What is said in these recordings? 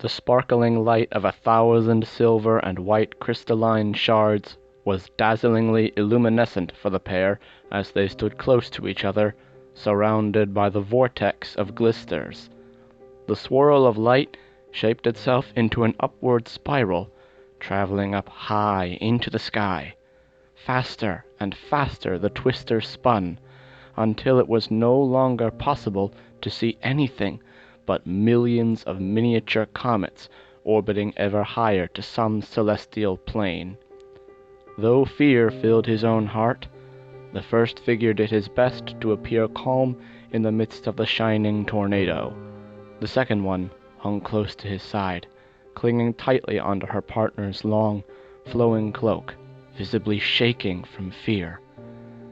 The sparkling light of 1,000 silver and white crystalline shards was dazzlingly illuminescent for the pair as they stood close to each other, surrounded by the vortex of glisters. The swirl of light shaped itself into an upward spiral, traveling up high into the sky. Faster and faster the twister spun, until it was no longer possible to see anything but millions of miniature comets orbiting ever higher to some celestial plane. Though fear filled his own heart, the first figure did his best to appear calm in the midst of the shining tornado. The second one hung close to his side, clinging tightly onto her partner's long, flowing cloak, visibly shaking from fear.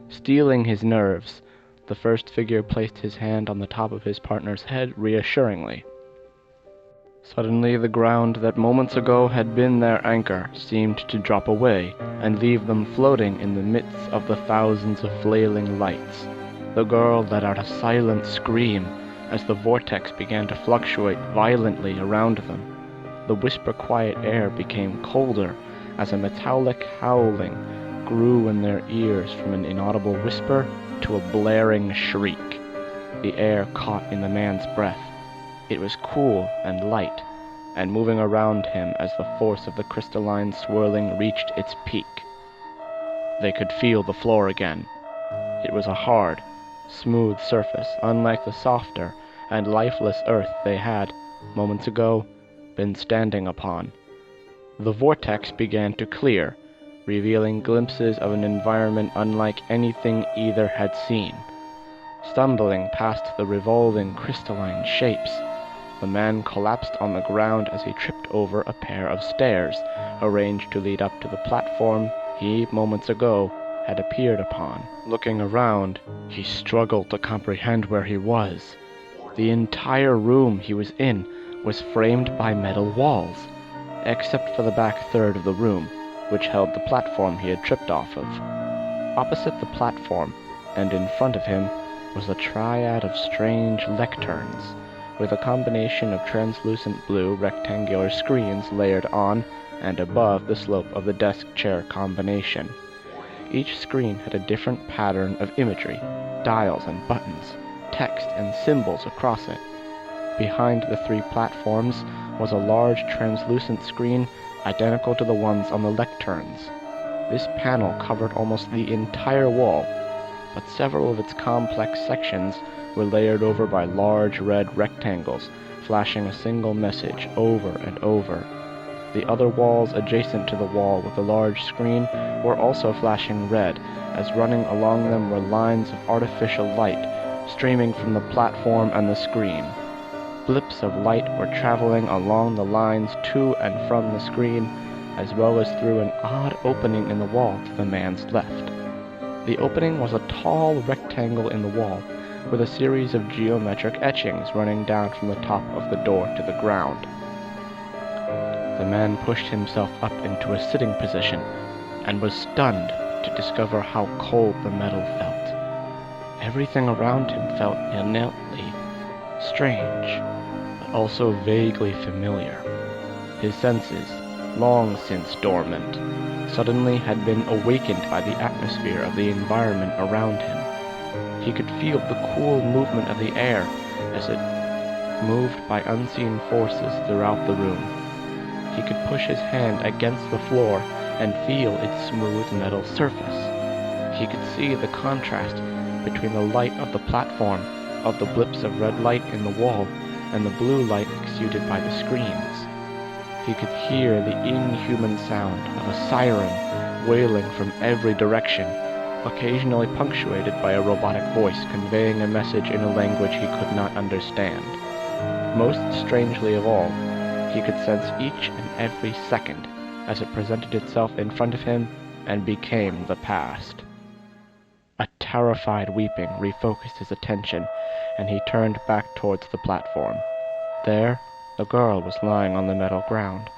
Steeling his nerves, the first figure placed his hand on the top of his partner's head reassuringly. Suddenly the ground that moments ago had been their anchor seemed to drop away and leave them floating in the midst of the thousands of flailing lights. The girl let out a silent scream as the vortex began to fluctuate violently around them. The whisper-quiet air became colder as a metallic howling grew in their ears from an inaudible whisper to a blaring shriek. The air caught in the man's breath. It was cool and light, and moving around him as the force of the crystalline swirling reached its peak. They could feel the floor again. It was a hard, smooth surface, unlike the softer and lifeless earth they had, moments ago, been standing upon. The vortex began to clear, revealing glimpses of an environment unlike anything either had seen. Stumbling past the revolving crystalline shapes, the man collapsed on the ground as he tripped over a pair of stairs, arranged to lead up to the platform he, moments ago, had appeared upon. Looking around, he struggled to comprehend where he was. The entire room he was in was framed by metal walls, except for the back third of the room, which held the platform he had tripped off of. Opposite the platform, and in front of him, was a triad of strange lecterns, with a combination of translucent blue rectangular screens layered on and above the slope of the desk-chair combination. Each screen had a different pattern of imagery, dials and buttons, text and symbols across it. Behind the three platforms was a large translucent screen identical to the ones on the lecterns. This panel covered almost the entire wall, but several of its complex sections were layered over by large red rectangles, flashing a single message over and over. The other walls adjacent to the wall with the large screen were also flashing red, as running along them were lines of artificial light streaming from the platform and the screen. Blips of light were traveling along the lines to and from the screen, as well as through an odd opening in the wall to the man's left. The opening was a tall rectangle in the wall, with a series of geometric etchings running down from the top of the door to the ground. The man pushed himself up into a sitting position, and was stunned to discover how cold the metal felt. Everything around him felt innately strange, but also vaguely familiar. His senses, long since dormant, suddenly had been awakened by the atmosphere of the environment around him. He could feel the cool movement of the air as it moved by unseen forces throughout the room. He could push his hand against the floor and feel its smooth metal surface. He could see the contrast between the light of the platform, of the blips of red light in the wall, and the blue light exuded by the screens. He could hear the inhuman sound of a siren wailing from every direction, occasionally punctuated by a robotic voice conveying a message in a language he could not understand. Most strangely of all, he could sense each and every second as it presented itself in front of him and became the past. A terrified weeping refocused his attention, and he turned back towards the platform. There, the girl was lying on the metal ground,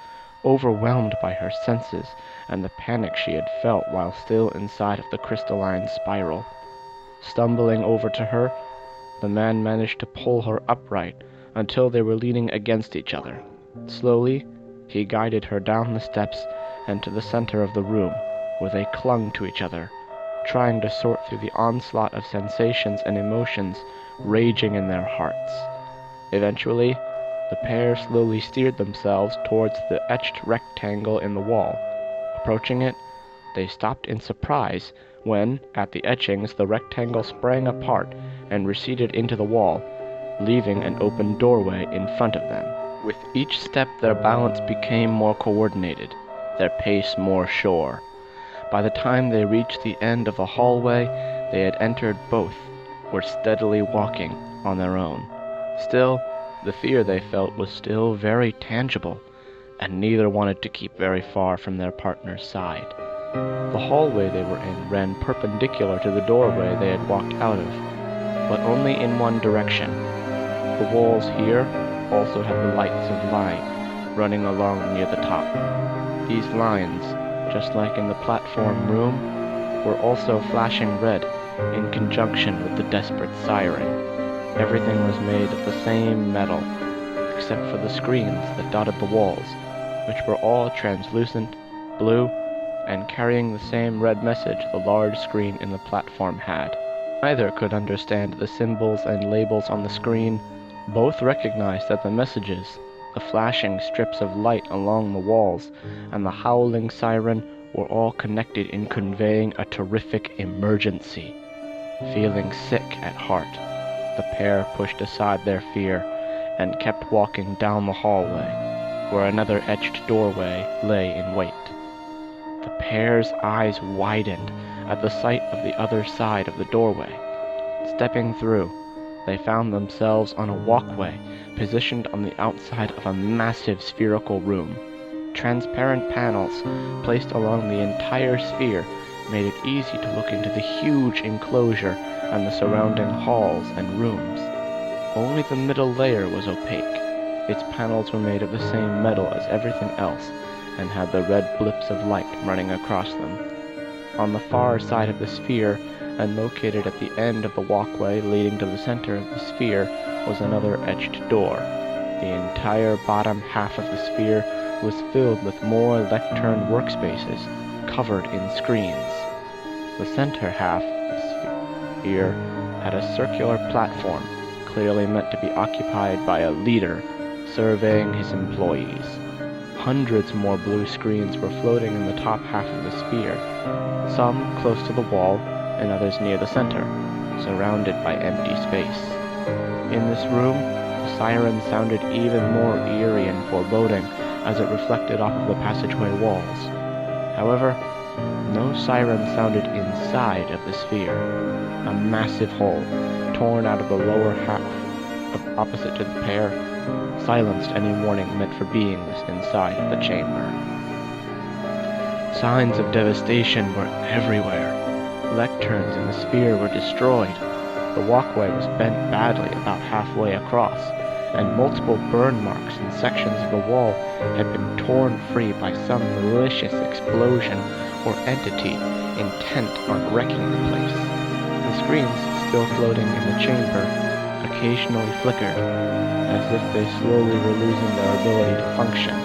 overwhelmed by her senses and the panic she had felt while still inside of the crystalline spiral. Stumbling over to her, the man managed to pull her upright until they were leaning against each other. Slowly, he guided her down the steps and to the center of the room, where they clung to each other, trying to sort through the onslaught of sensations and emotions raging in their hearts. Eventually, the pair slowly steered themselves towards the etched rectangle in the wall. Approaching it, they stopped in surprise when, at the etchings, the rectangle sprang apart and receded into the wall, leaving an open doorway in front of them. With each step, their balance became more coordinated, their pace more sure. By the time they reached the end of the hallway they had entered, both were steadily walking on their own. Still, the fear they felt was still very tangible, and neither wanted to keep very far from their partner's side. The hallway they were in ran perpendicular to the doorway they had walked out of, but only in one direction. The walls here also had the lights of light running along near the top. These lines, just like in the platform room, were also flashing red in conjunction with the desperate siren. Everything was made of the same metal, except for the screens that dotted the walls, which were all translucent, blue, and carrying the same red message the large screen in the platform had. Neither could understand the symbols and labels on the screen. Both recognized that the messages, the flashing strips of light along the walls, and the howling siren were all connected in conveying a terrific emergency. Feeling sick at heart, the pair pushed aside their fear and kept walking down the hallway, where another etched doorway lay in wait. The pair's eyes widened at the sight of the other side of the doorway. Stepping through, they found themselves on a walkway positioned on the outside of a massive spherical room. Transparent panels placed along the entire sphere made it easy to look into the huge enclosure and the surrounding halls and rooms. Only the middle layer was opaque. Its panels were made of the same metal as everything else and had the red blips of light running across them. On the far side of the sphere, and located at the end of the walkway leading to the center of the sphere, was another etched door. The entire bottom half of the sphere was filled with more lectern workspaces covered in screens. The center half of the sphere had a circular platform, clearly meant to be occupied by a leader surveying his employees. Hundreds more blue screens were floating in the top half of the sphere, some close to the wall and others near the center, surrounded by empty space. In this room, the siren sounded even more eerie and foreboding as it reflected off of the passageway walls. However, no siren sounded inside of the sphere. A massive hole, torn out of the lower half opposite to the pair, silenced any warning meant for beings inside of the chamber. Signs of devastation were everywhere. Lecterns in the sphere were destroyed. The walkway was bent badly about halfway across, and multiple burn marks in sections of the wall had been torn free by some malicious explosion or entity intent on wrecking the place. The screens, still floating in the chamber, occasionally flickered, as if they slowly were losing their ability to function.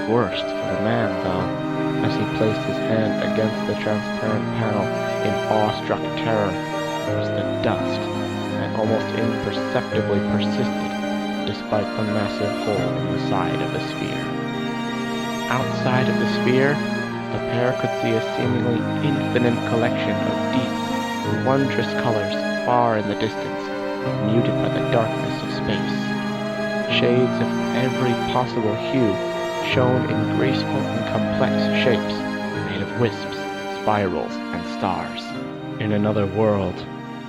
Worst for the man, though, as he placed his hand against the transparent panel in awestruck terror, was the dust that almost imperceptibly persisted despite the massive hole in the side of the sphere. Outside of the sphere, the pair could see a seemingly infinite collection of deep, wondrous colors far in the distance, muted by the darkness of space. Shades of every possible hue shone in graceful and complex shapes made of wisps, spirals, and stars. In another world,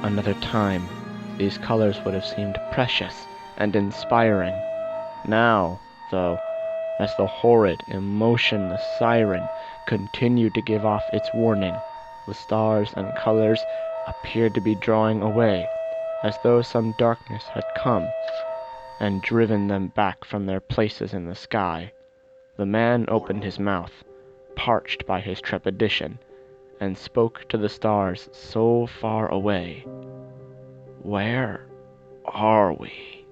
another time, these colors would have seemed precious and inspiring. Now, though, as the horrid, emotionless siren continued to give off its warning, the stars and colors appeared to be drawing away, as though some darkness had come and driven them back from their places in the sky. The man opened his mouth, parched by his trepidation, and spoke to the stars so far away. "Where are we?"